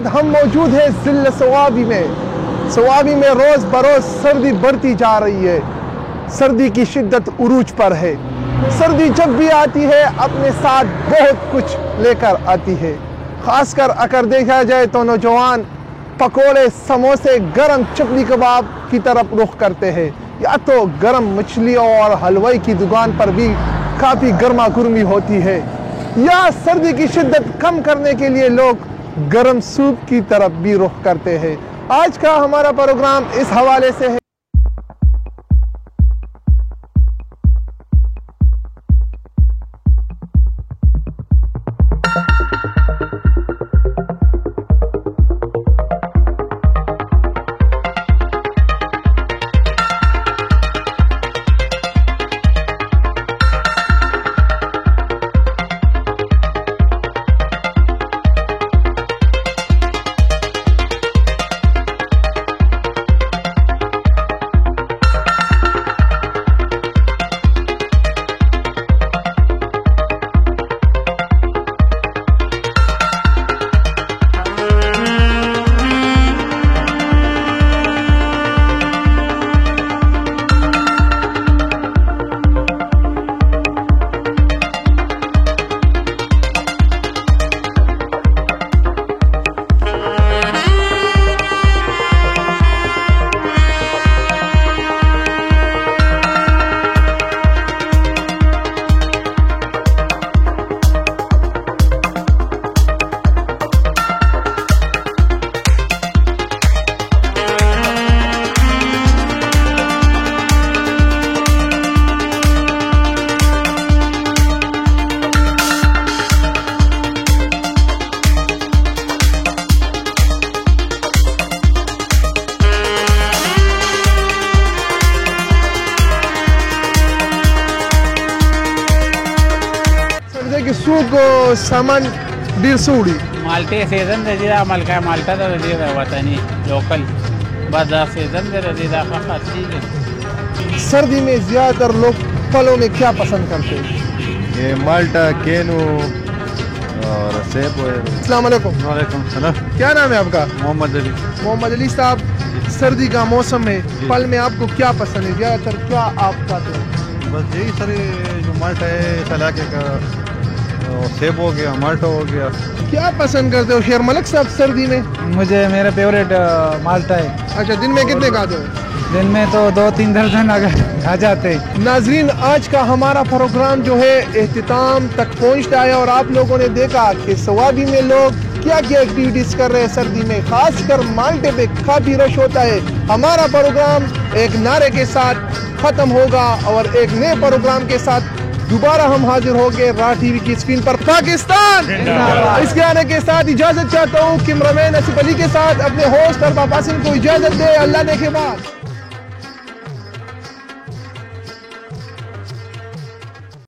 बाद हम मौजूद हैं ज़िले सवाबी में। सवाबी में रोज़ बरोज़ सर्दी बढ़ती जा रही है। सर्दी की शिद्दत उरूज पर है। सर्दी जब भी आती है अपने साथ बहुत कुछ लेकर आती है। ख़ासकर अगर देखा जाए तो नौजवान पकोड़े, समोसे, गरम चपली कबाब की तरफ रुख करते हैं, या तो गरम मछलियों और हलवाई की दुकान पर भी काफ़ी गर्मा गर्मी होती है, या सर्दी की शिद्दत कम करने के लिए लोग गरम सूप की तरफ भी रुख करते हैं। आज का हमारा प्रोग्राम इस हवाले से है। सूक सामान 150 माल्टे सीजन दे दिया मलका माल्टा तो दे दिया वतनी लोकल बाजार सीजन दे दिया खासी है। सर्दी में ज़्यादातर लोग फलों में क्या पसंद करते हैं? ये माल्टा, केनू और सेब। अस्सलाम वालेकुम। वालेकुम सलाम। क्या नाम है आपका? मोहम्मद अली। मोहम्मद अली साहब, सर्दी का मौसम है, फल में आपको क्या पसंद है? ज़्यादातर क्या आप खाते हैं? बस यही सर, जो माल्टा है इस इलाके का, सेब हो गया, माल्टा हो गया। क्या पसंद करते हो शेर मलिक साहब सर्दी में? मुझे मेरा फेवरेट माल्टा है। अच्छा, दिन में कितने खाते हो? दिन में तो 2-3 दर्जन आ जाते। नाजरीन, आज का हमारा प्रोग्राम जो है एहतिताम तक पहुंचता है और आप लोगों ने देखा कि सवाबी में लोग क्या क्या एक्टिविटीज कर रहे हैं सर्दी में। खासकर माल्टे पे काफी रश होता है। हमारा प्रोग्राम एक नारे के साथ खत्म होगा और एक नए प्रोग्राम के साथ दोबारा हम हाजिर होंगे राह टीवी की स्क्रीन पर। पाकिस्तान इसके आने के साथ इजाजत चाहता हूँ। कैमरामैन आसिफ अली के साथ अपने होस्ट अरबाब आसिम को इजाजत दे। अल्लाह ने के बाद।